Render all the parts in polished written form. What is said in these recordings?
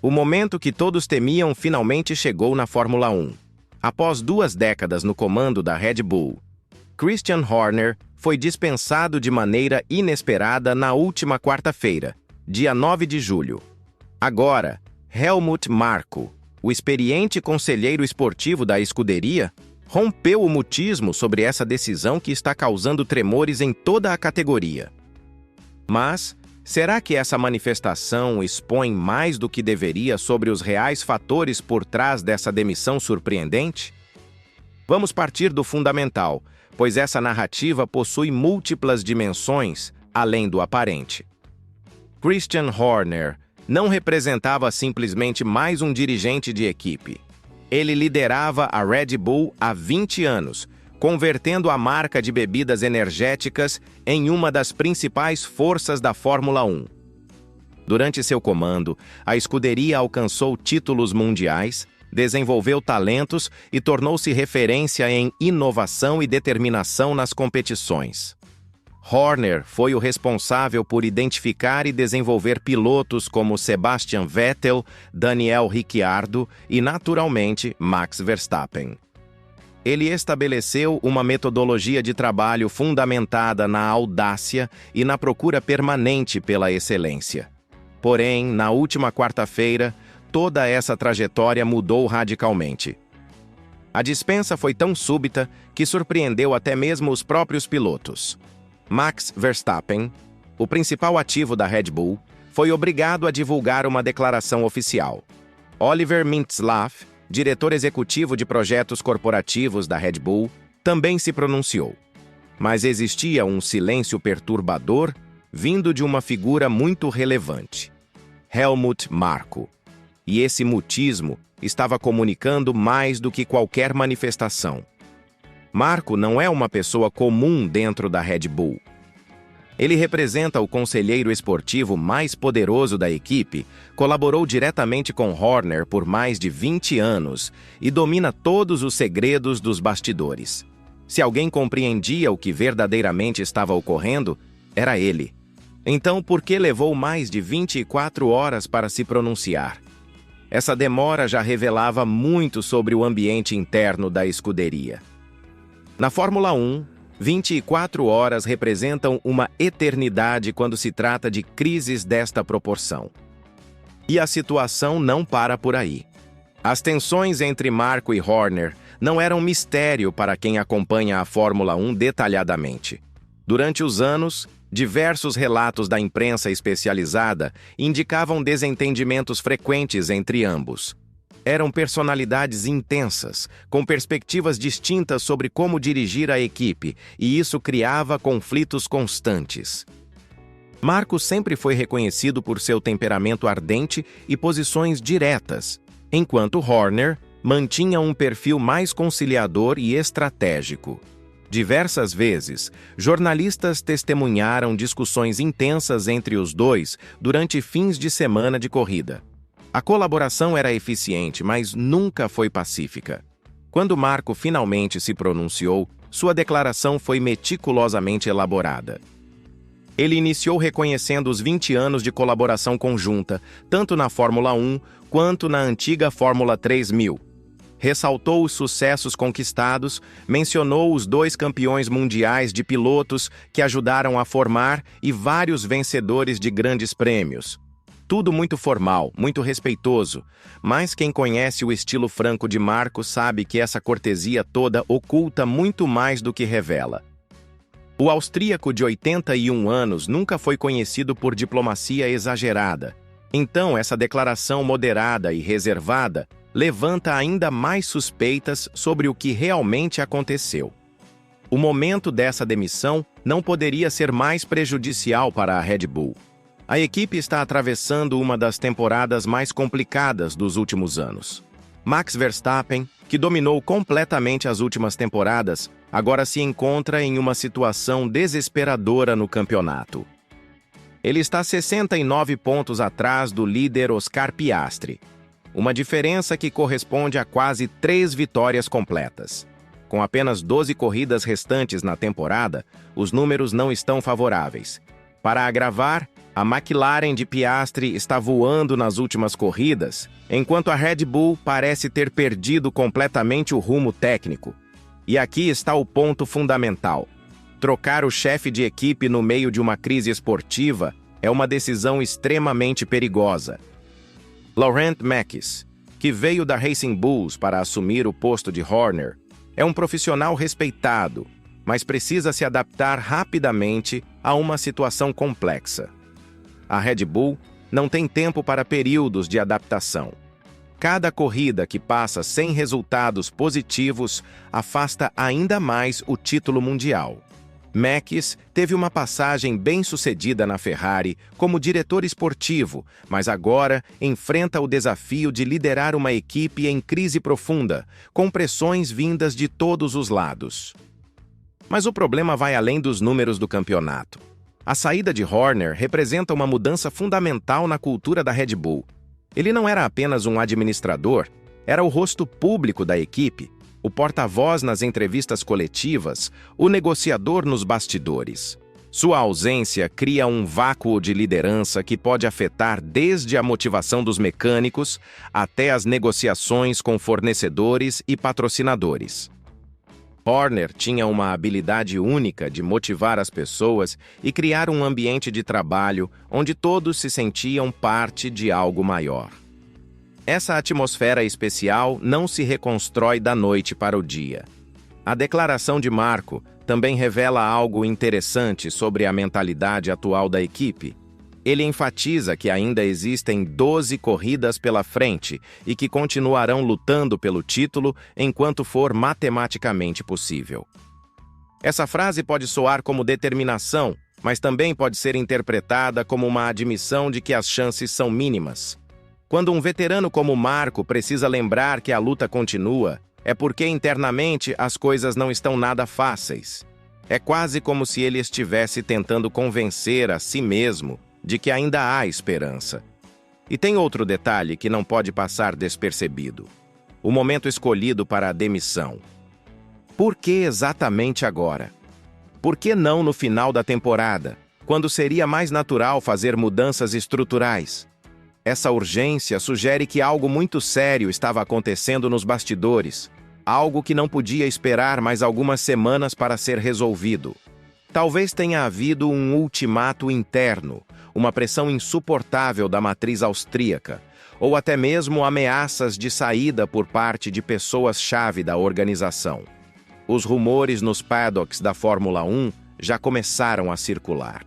O momento que todos temiam finalmente chegou na Fórmula 1. Após 2 décadas no comando da Red Bull, Christian Horner foi dispensado de maneira inesperada na última quarta-feira, dia 9 de julho. Agora, Helmut Marko, o experiente conselheiro esportivo da escuderia, rompeu o mutismo sobre essa decisão que está causando tremores em toda a categoria. Mas será que essa manifestação expõe mais do que deveria sobre os reais fatores por trás dessa demissão surpreendente? Vamos partir do fundamental, pois essa narrativa possui múltiplas dimensões, além do aparente. Christian Horner não representava simplesmente mais um dirigente de equipe. Ele liderava a Red Bull há 20 anos, convertendo a marca de bebidas energéticas em uma das principais forças da Fórmula 1. Durante seu comando, a escuderia alcançou títulos mundiais, desenvolveu talentos e tornou-se referência em inovação e determinação nas competições. Horner foi o responsável por identificar e desenvolver pilotos como Sebastian Vettel, Daniel Ricciardo e, naturalmente, Max Verstappen. Ele estabeleceu uma metodologia de trabalho fundamentada na audácia e na procura permanente pela excelência. Porém, na última quarta-feira, toda essa trajetória mudou radicalmente. A dispensa foi tão súbita que surpreendeu até mesmo os próprios pilotos. Max Verstappen, o principal ativo da Red Bull, foi obrigado a divulgar uma declaração oficial. Oliver Mintzlaff, diretor executivo de projetos corporativos da Red Bull, também se pronunciou. Mas existia um silêncio perturbador vindo de uma figura muito relevante: Helmut Marko. E esse mutismo estava comunicando mais do que qualquer manifestação. Marko não é uma pessoa comum dentro da Red Bull. Ele representa o conselheiro esportivo mais poderoso da equipe, colaborou diretamente com Horner por mais de 20 anos e domina todos os segredos dos bastidores. Se alguém compreendia o que verdadeiramente estava ocorrendo, era ele. Então, por que levou mais de 24 horas para se pronunciar? Essa demora já revelava muito sobre o ambiente interno da escuderia. Na Fórmula 1, 24 horas representam uma eternidade quando se trata de crises desta proporção. E a situação não para por aí. As tensões entre Marko e Horner não eram mistério para quem acompanha a Fórmula 1 detalhadamente. Durante os anos, diversos relatos da imprensa especializada indicavam desentendimentos frequentes entre ambos. Eram personalidades intensas, com perspectivas distintas sobre como dirigir a equipe, e isso criava conflitos constantes. Marko sempre foi reconhecido por seu temperamento ardente e posições diretas, enquanto Horner mantinha um perfil mais conciliador e estratégico. Diversas vezes, jornalistas testemunharam discussões intensas entre os dois durante fins de semana de corrida. A colaboração era eficiente, mas nunca foi pacífica. Quando Marko finalmente se pronunciou, sua declaração foi meticulosamente elaborada. Ele iniciou reconhecendo os 20 anos de colaboração conjunta, tanto na Fórmula 1 quanto na antiga Fórmula 3000. Ressaltou os sucessos conquistados, mencionou os 2 campeões mundiais de pilotos que ajudaram a formar e vários vencedores de grandes prêmios. Tudo muito formal, muito respeitoso, mas quem conhece o estilo franco de Marko sabe que essa cortesia toda oculta muito mais do que revela. O austríaco de 81 anos nunca foi conhecido por diplomacia exagerada. Então, essa declaração moderada e reservada levanta ainda mais suspeitas sobre o que realmente aconteceu. O momento dessa demissão não poderia ser mais prejudicial para a Red Bull. A equipe está atravessando uma das temporadas mais complicadas dos últimos anos. Max Verstappen, que dominou completamente as últimas temporadas, agora se encontra em uma situação desesperadora no campeonato. Ele está 69 pontos atrás do líder Oscar Piastri, uma diferença que corresponde a quase 3 vitórias completas. Com apenas 12 corridas restantes na temporada, os números não estão favoráveis. Para agravar, A McLaren de Piastri está voando nas últimas corridas, enquanto a Red Bull parece ter perdido completamente o rumo técnico. E aqui está o ponto fundamental. Trocar o chefe de equipe no meio de uma crise esportiva é uma decisão extremamente perigosa. Laurent Mekies, que veio da Racing Bulls para assumir o posto de Horner, é um profissional respeitado, mas precisa se adaptar rapidamente a uma situação complexa. A Red Bull não tem tempo para períodos de adaptação. Cada corrida que passa sem resultados positivos afasta ainda mais o título mundial. Mekies teve uma passagem bem-sucedida na Ferrari como diretor esportivo, mas agora enfrenta o desafio de liderar uma equipe em crise profunda, com pressões vindas de todos os lados. Mas o problema vai além dos números do campeonato. A saída de Horner representa uma mudança fundamental na cultura da Red Bull. Ele não era apenas um administrador, era o rosto público da equipe, o porta-voz nas entrevistas coletivas, o negociador nos bastidores. Sua ausência cria um vácuo de liderança que pode afetar desde a motivação dos mecânicos até as negociações com fornecedores e patrocinadores. Horner tinha uma habilidade única de motivar as pessoas e criar um ambiente de trabalho onde todos se sentiam parte de algo maior. Essa atmosfera especial não se reconstrói da noite para o dia. A declaração de Marko também revela algo interessante sobre a mentalidade atual da equipe. Ele enfatiza que ainda existem 12 corridas pela frente e que continuarão lutando pelo título enquanto for matematicamente possível. Essa frase pode soar como determinação, mas também pode ser interpretada como uma admissão de que as chances são mínimas. Quando um veterano como Marko precisa lembrar que a luta continua, é porque internamente as coisas não estão nada fáceis. É quase como se ele estivesse tentando convencer a si mesmo de que ainda há esperança. E tem outro detalhe que não pode passar despercebido: o momento escolhido para a demissão. Por que exatamente agora? Por que não no final da temporada, quando seria mais natural fazer mudanças estruturais? Essa urgência sugere que algo muito sério estava acontecendo nos bastidores, algo que não podia esperar mais algumas semanas para ser resolvido. Talvez tenha havido um ultimato interno, uma pressão insuportável da matriz austríaca, ou até mesmo ameaças de saída por parte de pessoas-chave da organização. Os rumores nos paddocks da Fórmula 1 já começaram a circular.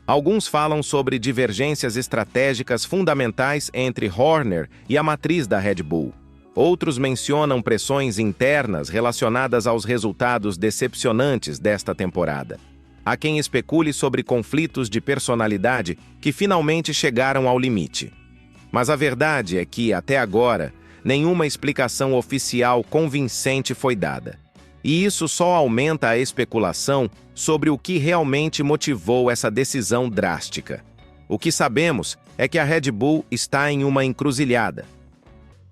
Alguns falam sobre divergências estratégicas fundamentais entre Horner e a matriz da Red Bull. Outros mencionam pressões internas relacionadas aos resultados decepcionantes desta temporada. Há quem especule sobre conflitos de personalidade que finalmente chegaram ao limite. Mas a verdade é que, até agora, nenhuma explicação oficial convincente foi dada. E isso só aumenta a especulação sobre o que realmente motivou essa decisão drástica. O que sabemos é que a Red Bull está em uma encruzilhada.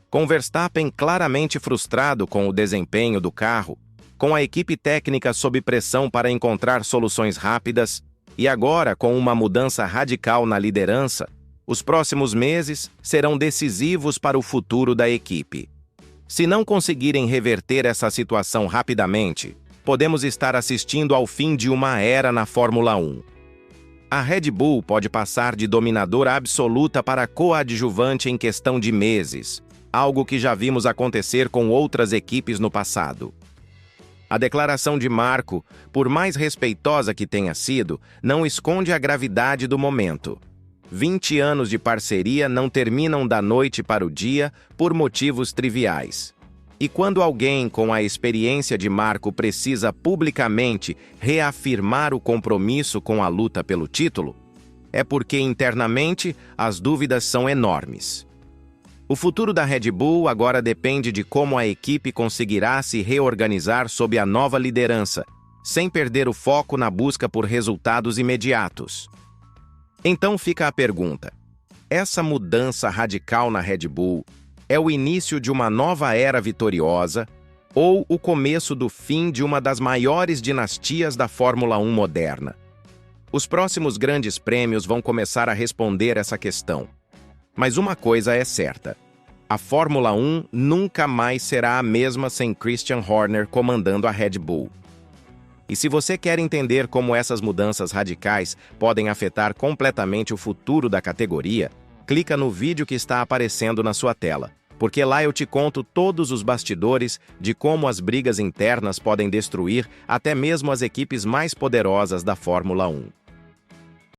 Com Verstappen claramente frustrado com o desempenho do carro, com a equipe técnica sob pressão para encontrar soluções rápidas, e agora com uma mudança radical na liderança, os próximos meses serão decisivos para o futuro da equipe. Se não conseguirem reverter essa situação rapidamente, podemos estar assistindo ao fim de uma era na Fórmula 1. A Red Bull pode passar de dominadora absoluta para coadjuvante em questão de meses, algo que já vimos acontecer com outras equipes no passado. A declaração de Marko, por mais respeitosa que tenha sido, não esconde a gravidade do momento. 20 anos de parceria não terminam da noite para o dia por motivos triviais. E quando alguém com a experiência de Marko precisa publicamente reafirmar o compromisso com a luta pelo título, é porque internamente as dúvidas são enormes. O futuro da Red Bull agora depende de como a equipe conseguirá se reorganizar sob a nova liderança, sem perder o foco na busca por resultados imediatos. Então fica a pergunta: essa mudança radical na Red Bull é o início de uma nova era vitoriosa ou o começo do fim de uma das maiores dinastias da Fórmula 1 moderna? Os próximos grandes prêmios vão começar a responder essa questão. Mas uma coisa é certa: a Fórmula 1 nunca mais será a mesma sem Christian Horner comandando a Red Bull. E se você quer entender como essas mudanças radicais podem afetar completamente o futuro da categoria, clica no vídeo que está aparecendo na sua tela, porque lá eu te conto todos os bastidores de como as brigas internas podem destruir até mesmo as equipes mais poderosas da Fórmula 1.